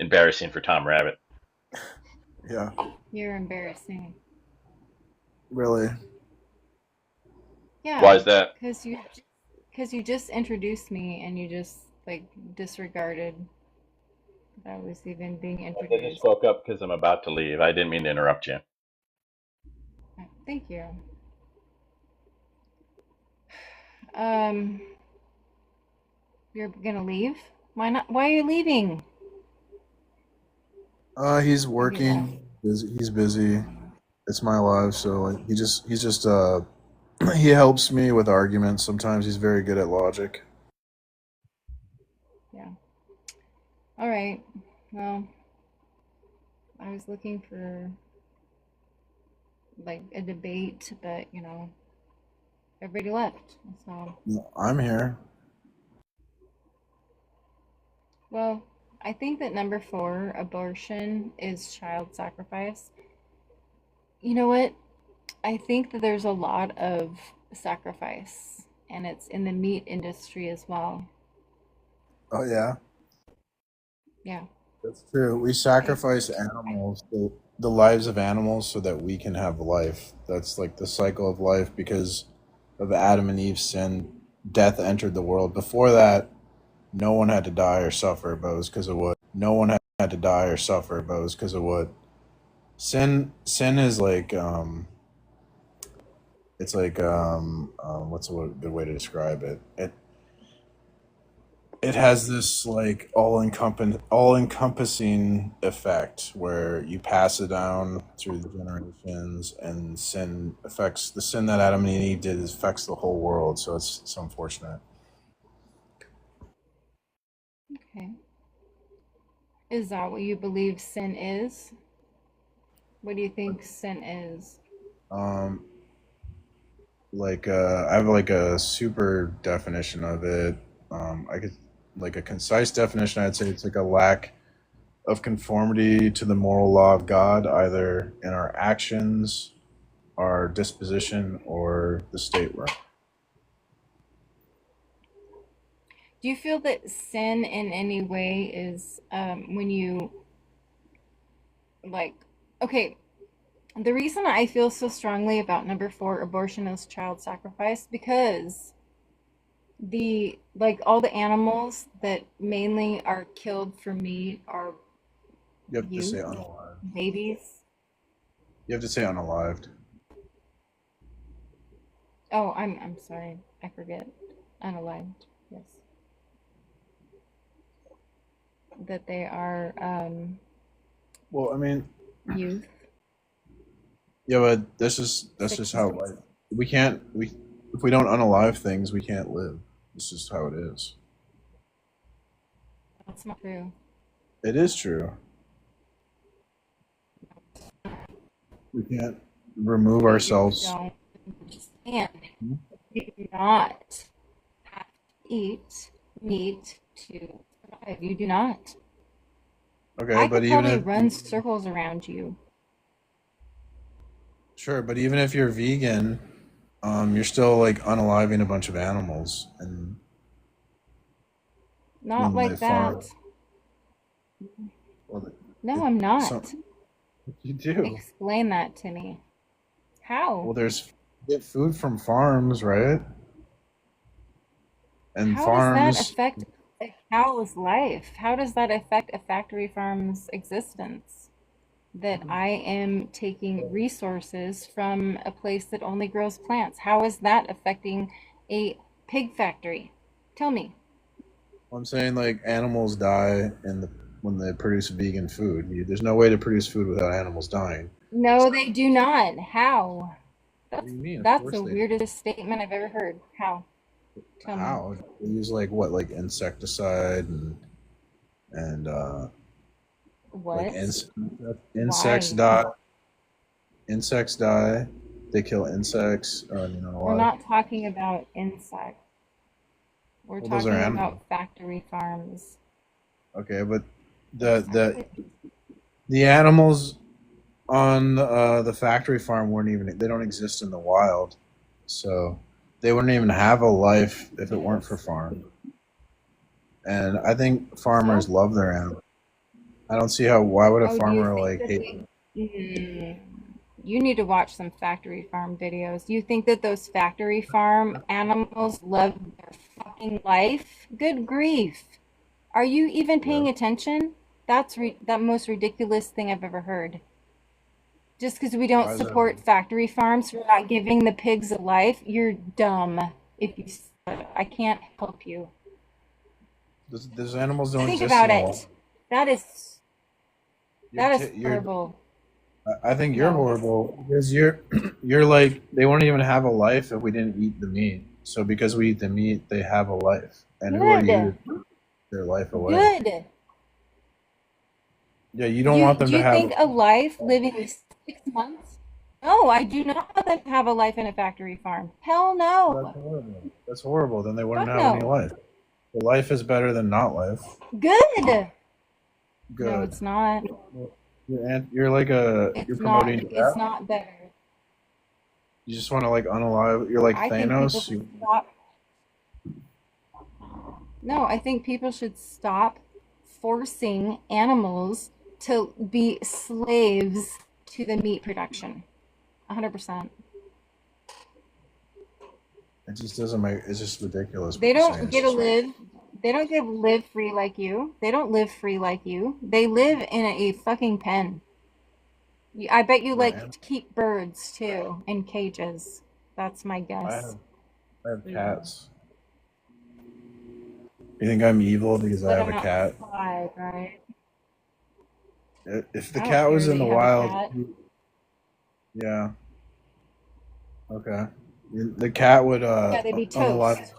embarrassing for Tom Rabbit. Yeah, You're embarrassing. really. Why Yeah, is that? because you just introduced me and you just like disregarded that I was even being I just introduced. spoke up because I'm about to leave. I didn't mean to interrupt you. Thank you. Um, you're gonna leave? Why not? Why are you leaving? He's Oh, he left. working. He's busy. It's my life, so like, he's just he helps me with arguments. Sometimes he's very good at logic. Yeah. All right. Well, I was looking for like a debate, but everybody left. So, I'm here. well, I think that number four, abortion, is child sacrifice. You know what? I think that there's a lot of sacrifice, and it's in the meat industry as well. Oh yeah, Yeah. that's true. We I, sacrifice I animals, the lives of animals, so that we can have life. That's like the cycle of life because of Adam and Eve's sin. Death entered the world. Before that, no one had to die or suffer, but it was because of wood. No one had to die or suffer, but it was because of wood. Sin is like it's like what's a good way to describe it? It has this like all encompassing effect where you pass it down through the generations, and sin affects the sin that Adam and Eve did affects the whole world. So it's unfortunate. okay. Is that what you believe sin is? What do you think sin is? Um, I have like a super definition of it. I could like a concise definition. I'd say it's like a lack of conformity to the moral law of God, either in our actions, our disposition, or the state we're in. Do you feel that sin in any way is when you like, okay, the reason I feel so strongly about number four, abortion as child sacrifice, because the like all the animals that mainly are killed for meat are You have to say youth, unalived. babies. You have to say unalived. Oh, I'm sorry, I forget. Unalived, yes, that they are Well, I mean, youth, yeah, but that's six just and how six. life. We can't we if we don't unalive things, we can't live. It's just how it is. That's not true. It is true. We can't remove You ourselves. don't understand. You do not have to eat meat to survive. You do not. Okay, I but could even probably if run circles around you. sure, but even if you're vegan, you're still like unaliving a bunch of animals, and Not when they like farm, that. well, No, it, I'm not. some you do. Explain that to me. How? Well, there's you get food from farms, right? And How does that farms, affect a cow's life? How does that affect a factory farm's existence? That I am taking resources from a place that only grows plants. How is that affecting a pig factory? Tell me. I'm saying like animals die in the when they produce vegan food. There's no way to produce food without animals dying. No, they do not. How? What do That's you mean? Of that's course the they do. weirdest statement I've ever heard. How? Tell me. How? They use like what, like insecticide and like What? insects Why? die. Insects die. They kill insects. A We're lot of not talking about insects. We're well, those are talking animals. about factory farms. Okay, but the Exactly. the animals on the factory farm weren't even they don't exist in the wild, so they wouldn't even have a life if it weren't for Yes. farm. And I think farmers So, love their animals. I don't see how. Why would a Oh, do you farmer think like that hate? they? Mm, you need to watch some factory farm videos. Do you think that those factory farm animals love their fucking life? Good grief. Are you even Yeah. paying attention? That's that most ridiculous thing I've ever heard. Just because we don't Why is that? support factory farms for not giving the pigs a life, you're dumb. If you, I can't help you. Those animals don't Think exist in about the wild. it. That is You're that is you're. horrible. I think you're No. horrible because you're like they wouldn't even have a life if we didn't eat the meat. So because we eat the meat, they have a life. And who are you Good. to take their life away? Good. Yeah, you don't You want them do to you have. think a life living 6 months? No, I do not want them to have a life in a factory farm. Hell That's no. horrible. That's horrible. Then they wouldn't Fuck have any no. life. Well, life is better than not life. Good. No, Good. it's not. Well, you're like you're It's not. promoting It's death. not better. You just want to like unalive. You're like I think people Thanos. should stop. No, I think people should stop forcing animals to be slaves to the meat production. 100%. It just doesn't make. It's just ridiculous what They you're saying. don't get to live. They don't get to live free like you. They don't live free like you. They live in a fucking pen. I bet you Yeah, like to keep birds too in cages. That's my I guess. have I have cats. You think I'm evil because I Let have them a cat? outside, right? If the I don't cat was care that in the you have a wild, cat. yeah, okay. The cat would Yeah, they'd be unalive. toast.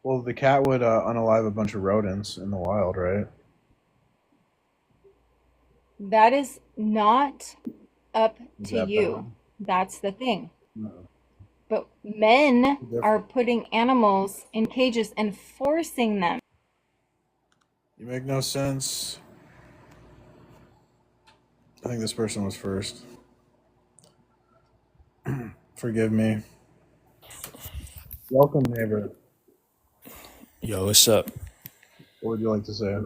Well, the cat would unalive a bunch of rodents in the wild, right? That is not up Is to that bad? you. That's the thing. No. But men are Different. putting animals in cages and forcing them. You make no sense. I think this person was first. Forgive me. Welcome, neighbor. Yo, what's up? What would you like to say?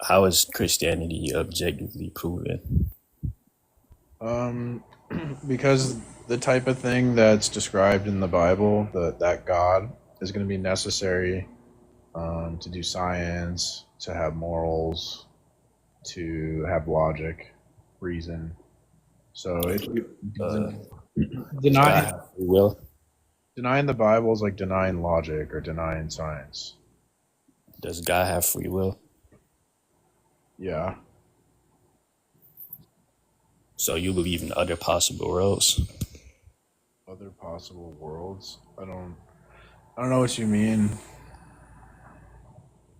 How is Christianity objectively proven? Um, because the type of thing that's described in the Bible, that God is going to be necessary to do science, to have morals, to have logic, reason. So if you Uh, does God deny have free will? denying the Bible is like denying logic or denying science. Does God have free will? Yeah. So you believe in other possible worlds? Other possible worlds. I don't know what you mean.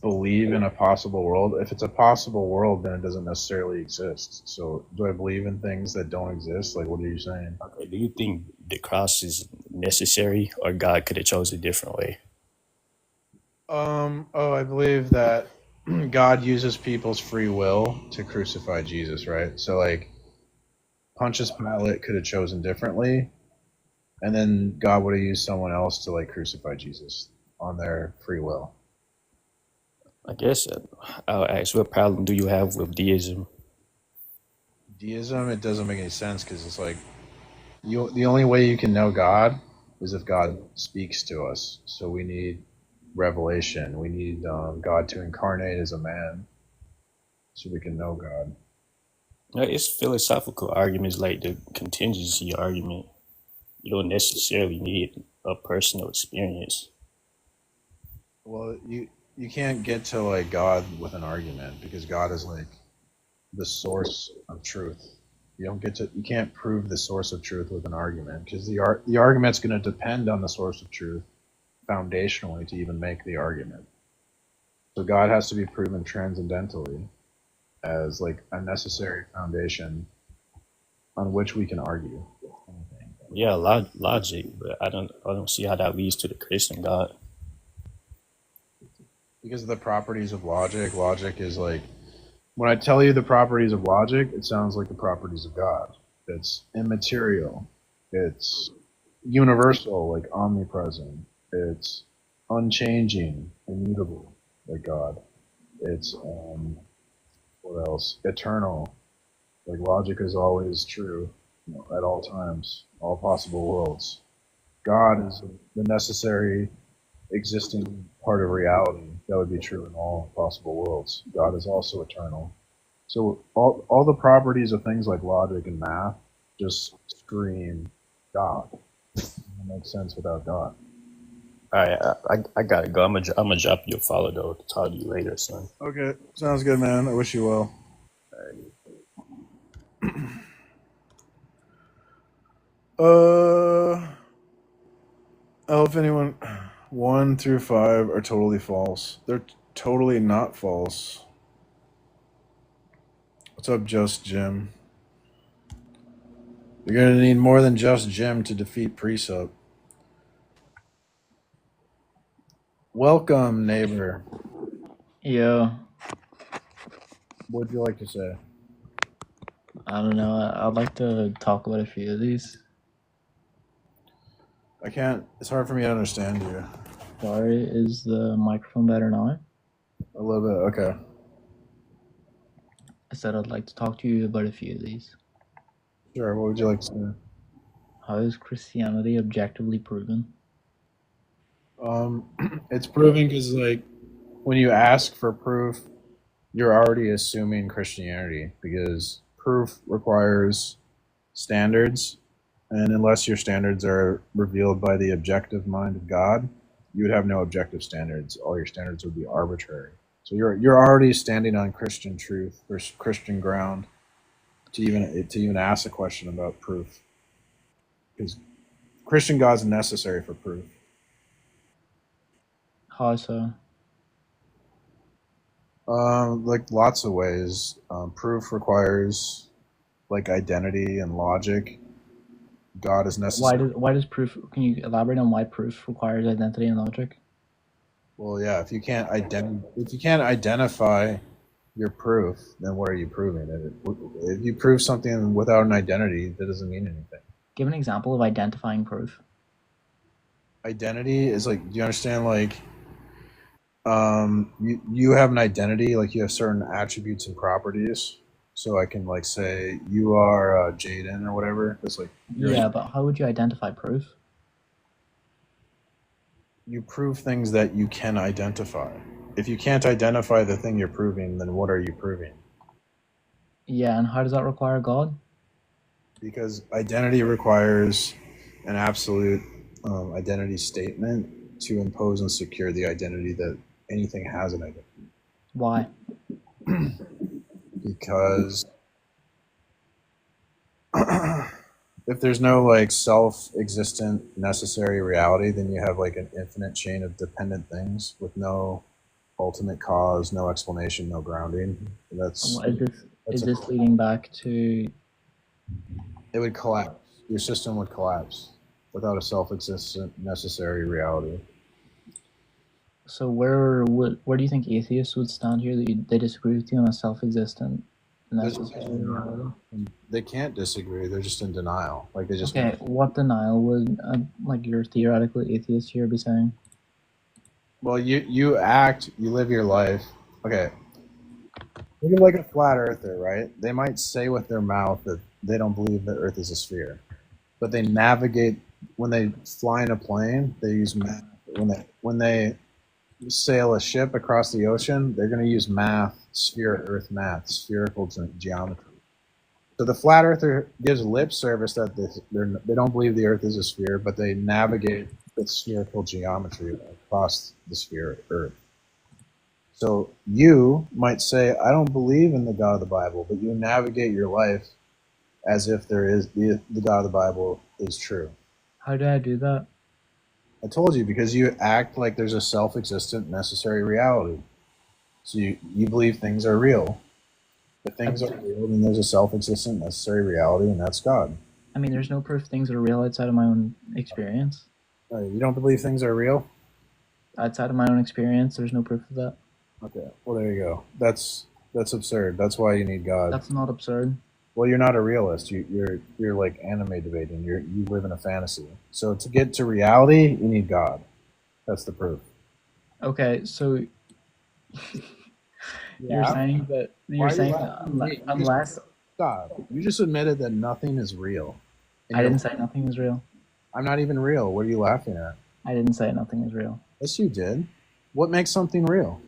Believe in a possible world. If it's a possible world, then it doesn't necessarily exist. So do I believe in things that don't exist? Like what are you saying? Okay, do you think the cross is necessary, or God could have chose a different way? I believe that God uses people's free will to crucify Jesus, right? So like Pontius Pilate could have chosen differently, and then God would have used someone else to like crucify Jesus on their free will. I guess I'll ask, what problem do you have with deism? Deism, it doesn't make any sense because it's like the only way you can know God is if God speaks to us. So we need revelation. We need God to incarnate as a man so we can know God. It's philosophical arguments like the contingency argument. You don't necessarily need a personal experience. Well, you can't get to like God with an argument because God is like the source of truth. You can't prove the source of truth with an argument because the argument's going to depend on the source of truth foundationally to even make the argument. So God has to be proven transcendentally as like a necessary foundation on which we can argue. Yeah, logic, but I don't see how that leads to the Christian God. Because of the properties of logic, logic is like when I tell you the properties of logic, it sounds like the properties of God. It's immaterial. It's universal, like omnipresent. It's unchanging, immutable, like God. It's what else? Eternal. Like logic is always true, at all times, all possible worlds. God is the necessary existing part of reality that would be true in all possible worlds. God is also eternal. So all the properties of things like logic and math just scream God. It makes sense without God. All right, I gotta go. I'm gonna drop you a follow though. Talk to you later, son. Okay, sounds good, man. I wish you well. If anyone, 1 through 5 are totally false. They're totally not false. What's up, Just Jim? You're gonna need more than Just Jim to defeat Precept. Welcome, neighbor. Yeah, What'd you like to say? I don't know. I'd like to talk about a few of these. I can't. It's hard for me to understand you. Sorry, is the microphone better now? A little bit. Okay. I said I'd like to talk to you about a few of these. Sure. What would you like to say? How is Christianity objectively proven? It's proving because like when you ask for proof, you're already assuming Christianity because proof requires standards, and unless your standards are revealed by the objective mind of God, you would have no objective standards. All your standards would be arbitrary. So you're already standing on Christian truth or Christian ground to even ask a question about proof, because Christian God's necessary for proof. How so? Like lots of ways. Proof requires like identity and logic. God is necessary. Why does proof? Can you elaborate on why proof requires identity and logic? Well, yeah. If you can't identify your proof, then what are you proving? If you prove something without an identity, that doesn't mean anything. Give an example of identifying proof. Identity is like, do you understand? Like, you have an identity, like you have certain attributes and properties. So I can like say you are Jaden or whatever. It's like Yeah, but how would you identify proof? you prove things that you can identify. If you can't identify the thing you're proving, then what are you proving? Yeah, and how does that require God? Because identity requires an absolute identity statement to impose and secure the identity that anything has an identity. Why? Because if there's no like self-existent necessary reality, then you have like an infinite chain of dependent things with no ultimate cause, no explanation, no grounding. Is this leading back to? It would collapse. Your system would collapse without a self-existent necessary reality. So where do you think atheists would stand here? They disagree with you on a self-existent necessary reality? They can't disagree. They're just in denial. Like they just. Okay, what denial would like your theoretically atheist here be saying? Well, you live your life. Okay. Think of like a flat earther, right? They might say with their mouth that they don't believe the Earth is a sphere, but they navigate when they fly in a plane. They use math. When they sail a ship across the ocean, they're going to use math, Earth math, spherical geometry. So the flat earther gives lip service that they don't believe the Earth is a sphere, but they navigate with spherical geometry across the sphere Earth. So you might say, I don't believe in the God of the Bible, but you navigate your life as if there is the God of the Bible is true. How do I do that? I told you, because you act like there's a self-existent necessary reality. So you believe things are real. If things are real, then there's a self-existent necessary reality, and that's God. I mean, there's no proof things are real outside of my own experience. You don't believe things are real? Outside of my own experience, there's no proof of that. Okay, well there you go. That's absurd. That's why you need God. That's not absurd. Well, you're not a realist. You're like anime debating. You live in a fantasy. So to get to reality, you need God. That's the proof. Okay, so You're Yeah. saying that Why are you laughing at me? unless Stop. You just admitted that nothing is real. And I didn't say nothing is real. I'm not even real. What are you laughing at? I didn't say nothing is real. Yes, you did. What makes something real?